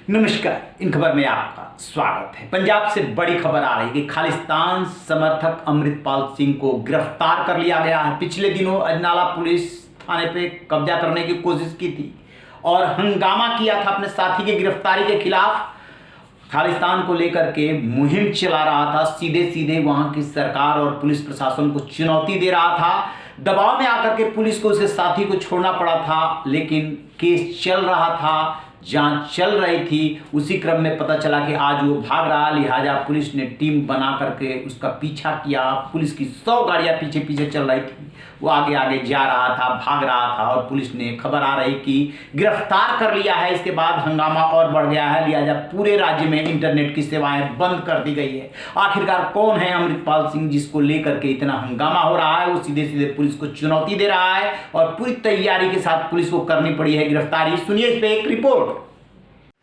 नमस्कार। इन खबर में आपका स्वागत है। पंजाब से बड़ी खबर आ रही है कि खालिस्तान समर्थक अमृतपाल सिंह को गिरफ्तार कर लिया गया है। पिछले दिनों अजनाला पुलिस थाने पे कब्जा करने की कोशिश की थी और हंगामा किया था अपने साथी की गिरफ्तारी के खिलाफ। खालिस्तान को लेकर के मुहिम चला रहा था, सीधे सीधे वहां की सरकार और पुलिस प्रशासन को चुनौती दे रहा था। दबाव में आकर के पुलिस को उसके साथी को छोड़ना पड़ा था, लेकिन केस चल रहा था, जांच चल रही थी। उसी क्रम में पता चला कि आज वो भाग रहा, लिहाजा पुलिस ने टीम बना करके उसका पीछा किया। पुलिस की 100 गाड़ियां पीछे पीछे चल रही थी, वो आगे आगे जा रहा था, भाग रहा था और पुलिस ने खबर आ रही कि गिरफ्तार कर लिया है। इसके बाद हंगामा और बढ़ गया है, लिहाजा पूरे राज्य में इंटरनेट की सेवाएं बंद कर दी गई है। आखिरकार कौन है अमृतपाल सिंह जिसको लेकर के इतना हंगामा हो रहा है? वो सीधे सीधे पुलिस को चुनौती दे रहा है और पूरी तैयारी के साथ पुलिस को करनी पड़ी है गिरफ्तारी। सुनिए इस पे एक रिपोर्ट।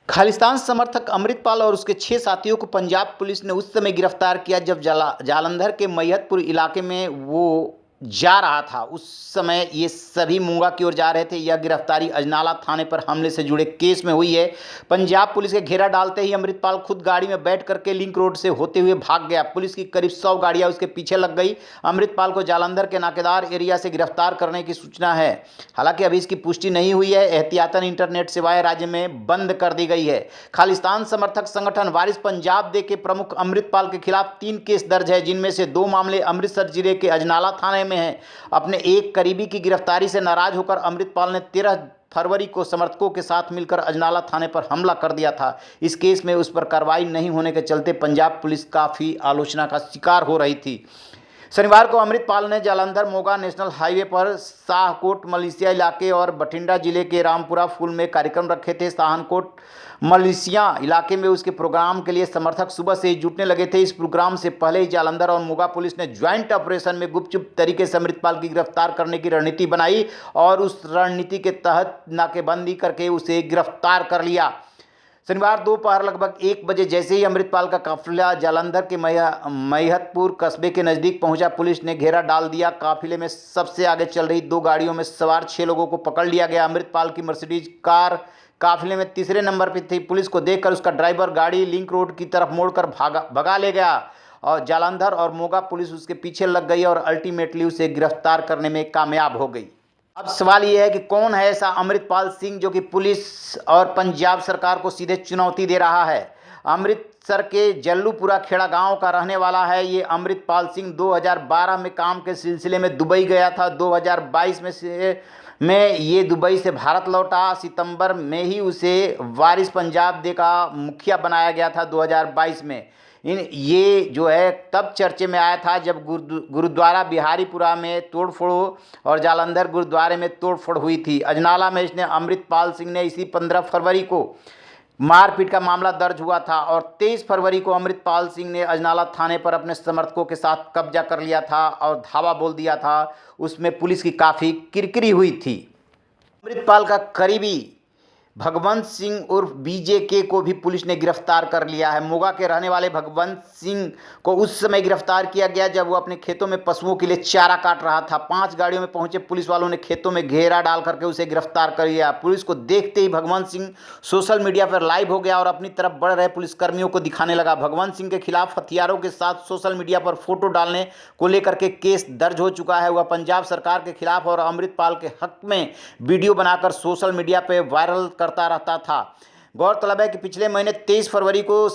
खालिस्तान समर्थक अमृतपाल और उसके 6 साथियों को पंजाब पुलिस ने उस समय गिरफ्तार किया जब जालंधर के मैहतपुर इलाके में वो जा रहा था। उस समय ये सभी मूंगा की ओर जा रहे थे। यह गिरफ्तारी अजनाला थाने पर हमले से जुड़े केस में हुई है। पंजाब पुलिस के घेरा डालते ही अमृतपाल खुद गाड़ी में बैठ करके लिंक रोड से होते हुए भाग गया। पुलिस की करीब 100 गाड़ियां उसके पीछे लग गई। अमृतपाल को जालंधर के नाकेदार एरिया से गिरफ्तार करने की सूचना है, हालांकि अभी इसकी पुष्टि नहीं हुई है। एहतियातन इंटरनेट सेवाएं राज्य में बंद कर दी गई है। खालिस्तान समर्थक संगठन वारिस पंजाब दे के प्रमुख अमृतपाल के खिलाफ 3 केस दर्ज है, जिनमें से 2 मामले अमृतसर जिले के अजनाला थाने में है। अपने एक करीबी की गिरफ्तारी से नाराज होकर अमृतपाल ने 13 फरवरी को समर्थकों के साथ मिलकर अजनाला थाने पर हमला कर दिया था। इस केस में उस पर कार्रवाई नहीं होने के चलते पंजाब पुलिस काफ़ी आलोचना का शिकार हो रही थी। शनिवार को अमृतपाल ने जालंधर मोगा नेशनल हाईवे पर शाहकोट मलेशिया इलाके और बठिंडा जिले के रामपुरा फूल में कार्यक्रम रखे थे। शाहकोट मलेशिया इलाके में उसके प्रोग्राम के लिए समर्थक सुबह से ही जुटने लगे थे। इस प्रोग्राम से पहले ही जालंधर और मोगा पुलिस ने ज्वाइंट ऑपरेशन में गुपचुप तरीके से अमृतपाल की गिरफ्तार करने की रणनीति बनाई और उस रणनीति के तहत नाकेबंदी करके उसे गिरफ्तार कर लिया। शनिवार दोपहर लगभग 1 बजे जैसे ही अमृतपाल का काफिला जालंधर के मैहतपुर कस्बे के नज़दीक पहुंचा, पुलिस ने घेरा डाल दिया। काफिले में सबसे आगे चल रही 2 गाड़ियों में सवार 6 लोगों को पकड़ लिया गया। अमृतपाल की मर्सिडीज कार काफिले में तीसरे नंबर पर थी। पुलिस को देखकर उसका ड्राइवर गाड़ी लिंक रोड की तरफ मोड़कर भगा ले गया और जालंधर और मोगा पुलिस उसके पीछे लग गई और अल्टीमेटली उसे गिरफ्तार करने में कामयाब हो गई। अब सवाल यह है कि कौन है ऐसा अमृतपाल सिंह जो कि पुलिस और पंजाब सरकार को सीधे चुनौती दे रहा है। अमृतसर के जल्लूपुरा खेड़ा गांव का रहने वाला है ये अमृतपाल सिंह। 2012 में काम के सिलसिले में दुबई गया था। 2022 में ये दुबई से भारत लौटा। सितंबर में ही उसे वारिस पंजाब दे का मुखिया बनाया गया था 2022 में। ये जो है तब चर्चे में आया था जब गुरुद्वारा बिहारीपुरा में तोड़फोड़ और जालंधर गुरुद्वारे में तोड़फोड़ हुई थी। अजनाला में इसने अमृतपाल सिंह ने इसी 15 फरवरी को मारपीट का मामला दर्ज हुआ था और 23 फरवरी को अमृतपाल सिंह ने अजनाला थाने पर अपने समर्थकों के साथ कब्जा कर लिया था और धावा बोल दिया था। उसमें पुलिस की काफ़ी किरकिरी हुई थी। अमृतपाल का करीबी भगवंत सिंह उर्फ बीजेके को भी पुलिस ने गिरफ्तार कर लिया है। मोगा के रहने वाले भगवंत सिंह को उस समय गिरफ्तार किया गया जब वो अपने खेतों में पशुओं के लिए चारा काट रहा था। 5 गाड़ियों में पहुंचे पुलिस वालों ने खेतों में घेरा डाल करके उसे गिरफ्तार कर लिया। पुलिस को देखते ही भगवंत सिंह सोशल मीडिया पर लाइव हो गया और अपनी तरफ बढ़ रहे पुलिसकर्मियों को दिखाने लगा। भगवंत सिंह के खिलाफ हथियारों के साथ सोशल मीडिया पर फोटो डालने को लेकर के केस दर्ज हो चुका है। वह पंजाब सरकार के खिलाफ और अमृतपाल के हक में वीडियो बनाकर सोशल मीडिया पर वायरल करता रहता था। गौरतलब है कि पिछले महीने 23 फरवरी को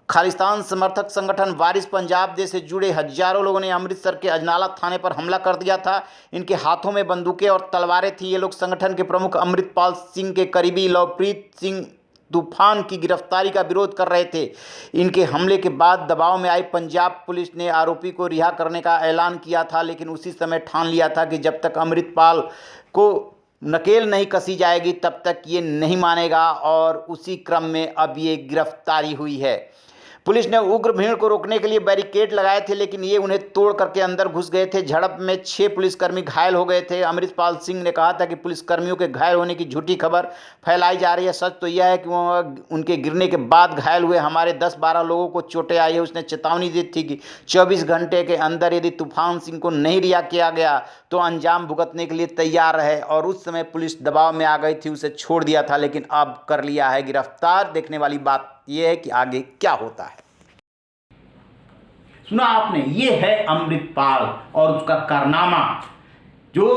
खालिस्तान समर्थक संगठन वारिस पंजाब दे से जुड़े हजारों लोगों ने अमृतसर के अजनाला थाने पर हमला कर दिया था। इनके हाथों में बंदूकें और तलवारें थी। ये लोग संगठन के प्रमुख अमृतपाल सिंह के करीबी लवप्रीत सिंह तूफान की गिरफ्तारी का विरोध कर रहे थे। इनके हमले के बाद दबाव में आई पंजाब पुलिस ने आरोपी को रिहा करने का ऐलान किया था, लेकिन उसी समय ठान लिया था कि जब तक अमृतपाल को नकेल नहीं कसी जाएगी तब तक ये नहीं मानेगा और उसी क्रम में अब ये गिरफ्तारी हुई है। पुलिस ने उग्र भीड़ को रोकने के लिए बैरिकेड लगाए थे, लेकिन ये उन्हें तोड़ करके अंदर घुस गए थे। झड़प में 6 पुलिसकर्मी घायल हो गए थे। अमृतपाल सिंह ने कहा था कि पुलिसकर्मियों के घायल होने की झूठी खबर फैलाई जा रही है। सच तो यह है कि वो उनके गिरने के बाद घायल हुए हमारे 10-12 लोगों को चोटें आई है। उसने चेतावनी दी थी कि 24 घंटे के अंदर यदि तूफान सिंह को नहीं रिहा किया गया तो अंजाम भुगतने के लिए तैयार रहे, और उस समय पुलिस दबाव में आ गई थी, उसे छोड़ दिया था, लेकिन अब कर लिया है गिरफ्तार। देखने वाली बात यह है कि आगे क्या होता है। सुना आपने, ये है अमृतपाल और उसका कारनामा, जो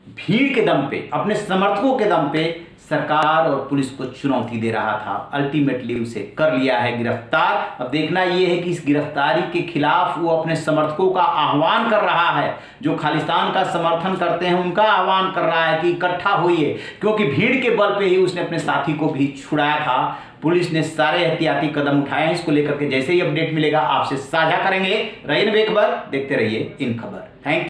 भीड़ के दम पे, अपने समर्थकों के दम पे सरकार और पुलिस को चुनौती दे रहा था। अल्टीमेटली उसे कर लिया है गिरफ्तार। अब देखना ये है कि इस गिरफ्तारी के खिलाफ वो अपने समर्थकों का आह्वान कर रहा है, जो खालिस्तान का समर्थन करते हैं उनका आह्वान कर रहा है कि इकट्ठा होइए, क्योंकि भीड़ के बल पे ही उसने अपने साथी को भी छुड़ाया था। पुलिस ने सारे एहतियाती कदम उठाए हैं। इसको लेकर के जैसे ही अपडेट मिलेगा आपसे साझा करेंगे। रहिए बेखबर, देखते रहिए इन खबर। Thank you.